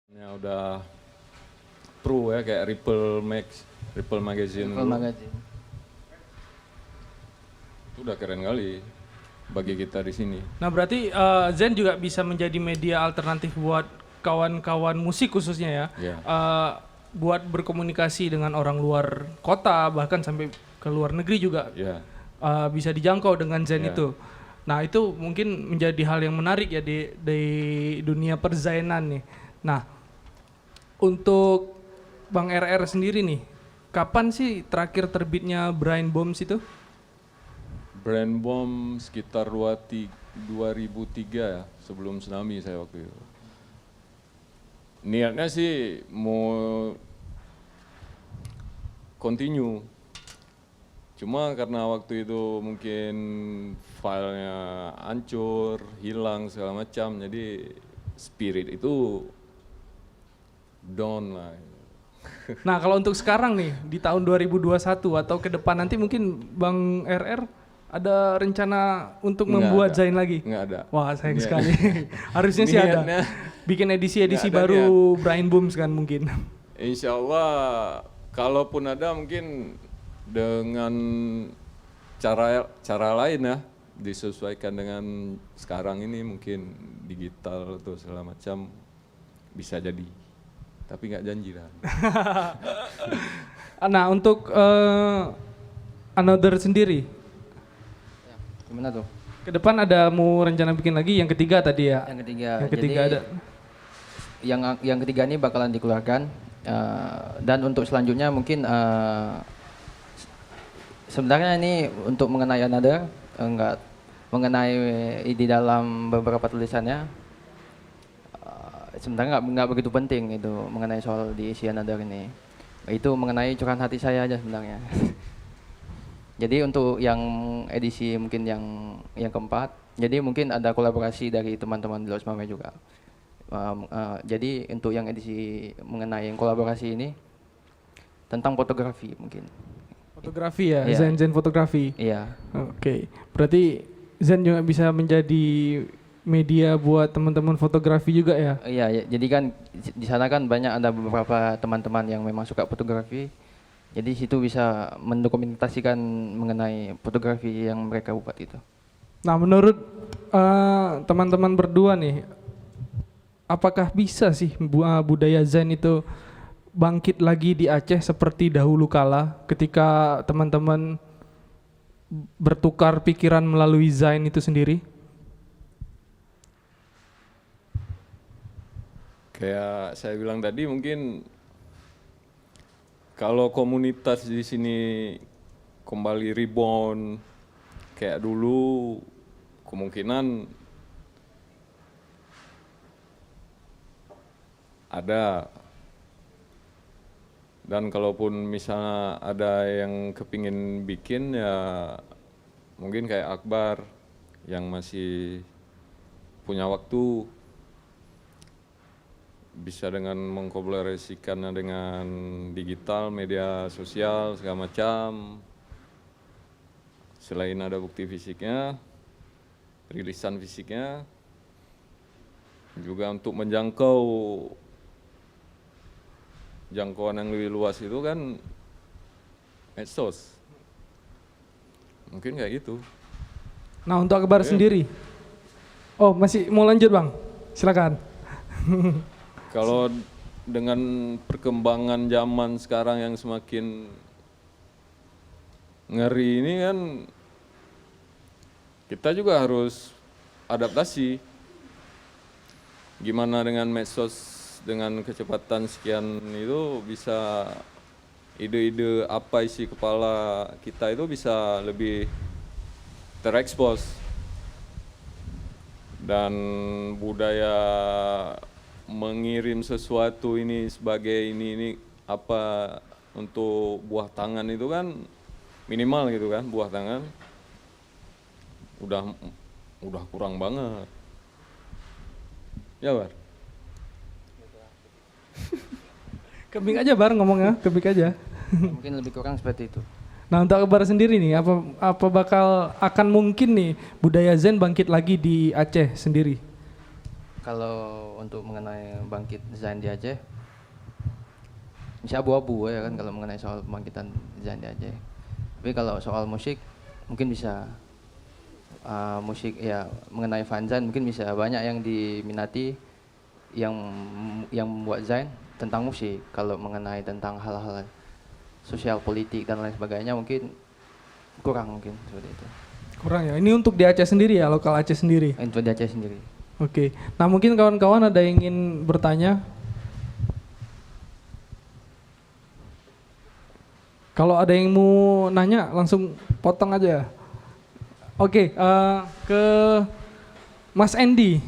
Ya udah pro ya kayak Ripple Ripple Magazine. Ripple Magazine. Itu udah keren kali bagi kita di sini. Nah berarti Zen juga bisa menjadi media alternatif buat kawan-kawan musik khususnya ya. Iya. Buat berkomunikasi dengan orang luar kota bahkan sampai ke luar negeri juga Ya, bisa dijangkau dengan Zen Iya. itu. Nah itu mungkin menjadi hal yang menarik ya di dunia perzainan nih. Nah untuk Bang RR sendiri nih, kapan sih terakhir terbitnya Brain Bombs itu? Brand Bomb sekitar 2003 ya, sebelum tsunami saya waktu itu. Niatnya sih mau continue. Cuma karena waktu itu mungkin filenya hancur, hilang segala macam, jadi spirit itu down lah. Nah kalau untuk sekarang nih di tahun 2021 atau ke depan nanti mungkin Bang RR ada rencana untuk Nggak membuat ada. Zain lagi? Nggak ada. Wah sayang Niat- sekali. Harusnya sih ada. Niatnya Bikin edisi-edisi nggak ada baru Brain Booms kan mungkin. Insya Allah, kalaupun ada mungkin dengan cara lain ya, disesuaikan dengan sekarang ini mungkin digital atau segala macam bisa jadi. Tapi nggak janji lah. Nah untuk Another sendiri, Gimana tuh? ke depan ada mau rencana bikin lagi yang ketiga tadi ya? Yang ketiga. Yang ketiga Jadi, ada. Yang ketiga ini bakalan dikeluarkan dan untuk selanjutnya mungkin sebenarnya ini untuk mengenai Another enggak mengenai di dalam beberapa tulisannya sebenarnya nggak begitu penting itu mengenai soal di isi Another ini. Itu mengenai curahan hati saya aja sebenarnya. Jadi untuk yang edisi mungkin yang keempat, jadi mungkin ada kolaborasi dari teman-teman di Los Mame juga. Jadi untuk yang edisi mengenai yang kolaborasi ini tentang fotografi mungkin. Fotografi ya, Iya. Zen fotografi. Iya. Oke, berarti Zen juga bisa menjadi media buat teman-teman fotografi juga ya? Iya, ya, jadi kan di sana kan banyak ada beberapa teman-teman yang memang suka fotografi. Jadi situ bisa mendokumentasikan mengenai fotografi yang mereka buat itu. Nah menurut teman-teman berdua nih, apakah bisa sih budaya Zen itu bangkit lagi di Aceh seperti dahulu kala ketika teman-teman bertukar pikiran melalui Zain itu sendiri? Kayak saya bilang tadi mungkin kalau komunitas di sini kembali rebound kayak dulu, kemungkinan ada. Dan kalaupun misalnya ada yang kepingin bikin ya mungkin kayak Akbar yang masih punya waktu bisa dengan mengkolaborasikannya dengan digital, media sosial, segala macam. Selain ada bukti fisiknya, rilisan fisiknya, juga untuk menjangkau jangkauan yang lebih luas itu kan medsos. Mungkin kayak gitu. Nah untuk Akbar sendiri, oh masih mau lanjut Bang? Silakan. Kalau dengan perkembangan zaman sekarang yang semakin ngeri ini kan kita juga harus adaptasi. Gimana dengan medsos dengan kecepatan sekian itu bisa ide-ide apa isi kepala kita itu bisa lebih terekspos. Dan budaya mengirim sesuatu ini sebagai ini apa untuk buah tangan itu kan minimal gitu kan, buah tangan udah kurang banget ya Bar. Kebik aja Bar ngomongnya, kebik aja. Mungkin lebih kurang seperti itu. Nah untuk Akbar sendiri nih, apa akan mungkin nih budaya Zen bangkit lagi di Aceh sendiri? Kalau untuk mengenai bangkit Zain di Aceh, masih abu-abu ya kan kalau mengenai soal pembangkitan Zain di Aceh. Tapi kalau soal musik mungkin bisa musik ya mengenai Vanzan mungkin bisa banyak yang diminati yang membuat Zain tentang musik. Kalau mengenai tentang hal-hal sosial politik dan lain sebagainya mungkin kurang mungkin seperti itu. Kurang ya. Ini untuk di Aceh sendiri ya, lokal Aceh sendiri. Untuk di Aceh sendiri. Oke. Nah mungkin kawan-kawan ada yang ingin bertanya. Kalau ada yang mau nanya langsung potong aja. Oke, ke Mas Andy.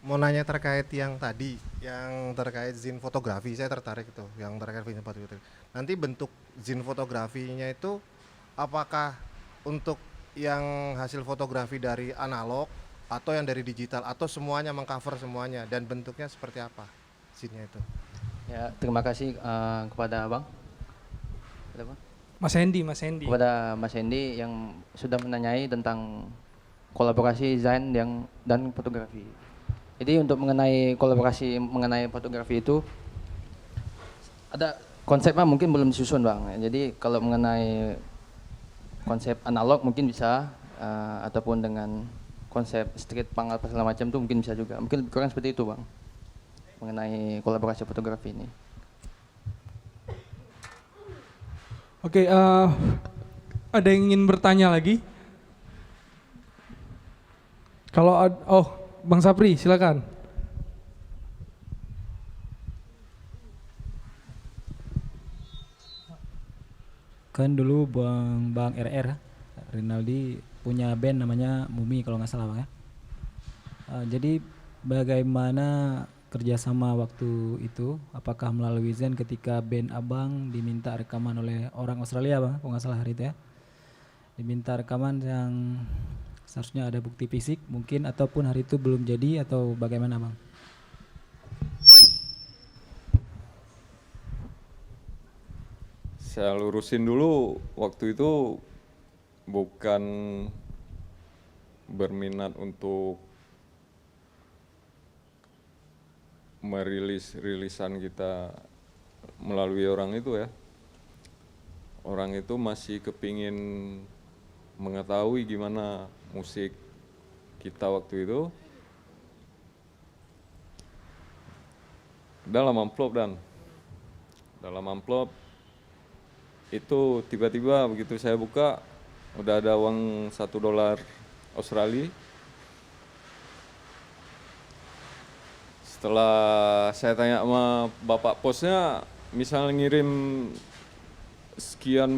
Mau nanya terkait yang tadi, yang terkait zin fotografi, saya tertarik itu, yang terkait zin fotografi. Nanti bentuk zin fotografinya itu apakah untuk yang hasil fotografi dari analog atau yang dari digital atau semuanya mengcover semuanya dan bentuknya seperti apa zinnya itu? Ya, terima kasih kepada Abang. Apa? Mas Andy. Kepada Mas Hendy yang sudah menanyai tentang kolaborasi Zain dan fotografi. Jadi untuk mengenai kolaborasi mengenai fotografi itu ada konsepnya mungkin belum disusun Bang. Jadi kalau mengenai konsep analog mungkin bisa ataupun dengan konsep street punk apa segala macam itu mungkin bisa juga. Mungkin lebih kurang seperti itu Bang. Mengenai kolaborasi fotografi ini. Oke, ada yang ingin bertanya lagi? Kalau Bang Sapri, silakan. Kan dulu Bang RR Rinaldi punya band namanya Mumi kalau nggak salah Bang ya. Jadi bagaimana kerjasama waktu itu? Apakah melalui Zen ketika band Abang diminta rekaman oleh orang Australia Bang, kalau nggak salah hari itu ya? Diminta rekaman yang seharusnya ada bukti fisik mungkin ataupun hari itu belum jadi atau bagaimana Bang? Saya lurusin dulu, waktu itu bukan berminat untuk merilis rilisan kita melalui orang itu ya. Orang itu masih kepingin mengetahui gimana musik kita waktu itu. Dalam amplop itu tiba-tiba begitu saya buka udah ada uang $1 Australia. Setelah saya tanya sama bapak posnya, misalnya ngirim sekian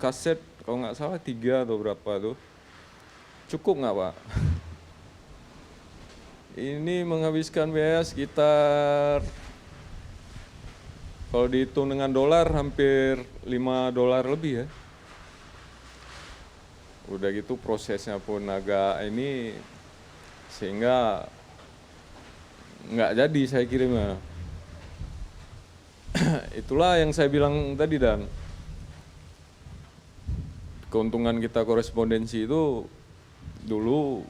kaset, kalau nggak salah 3 atau berapa tuh, cukup nggak Pak? Ini menghabiskan biaya sekitar, kalau dihitung dengan dolar hampir $5 lebih ya. Udah gitu prosesnya pun agak ini, sehingga nggak jadi saya kirimnya. Itulah yang saya bilang tadi Dan. Keuntungan kita korespondensi itu dulu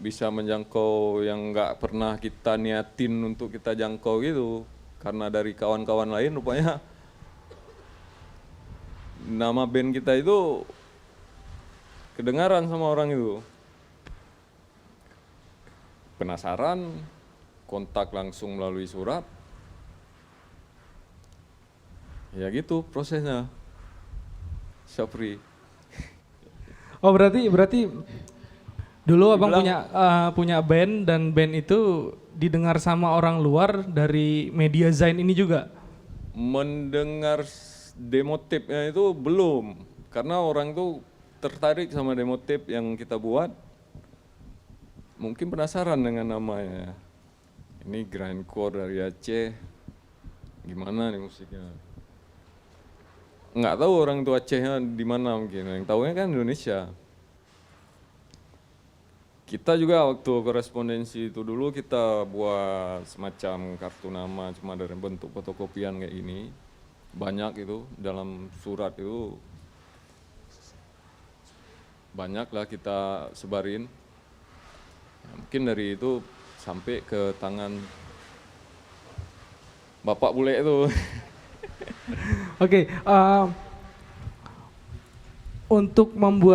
bisa menjangkau yang nggak pernah kita niatin untuk kita jangkau gitu. Karena dari kawan-kawan lain rupanya nama band kita itu kedengaran sama orang itu. Penasaran, kontak langsung melalui surat. Ya gitu prosesnya. Syafri. Oh berarti dulu Abang punya band dan band itu didengar sama orang luar dari media Zain ini juga? Mendengar demo tape-nya itu belum, karena orang itu tertarik sama demo tape yang kita buat, mungkin penasaran dengan namanya. Ini grindcore dari Aceh, gimana nih musiknya? Nggak tahu orang itu Acehnya di mana mungkin, yang tahunya kan Indonesia. Kita juga waktu korespondensi itu dulu kita buat semacam kartu nama cuma dari bentuk fotokopian kayak ini. Banyak itu dalam surat itu banyak lah kita sebarin. Ya, mungkin dari itu sampai ke tangan bapak bule itu. Oke, untuk membuat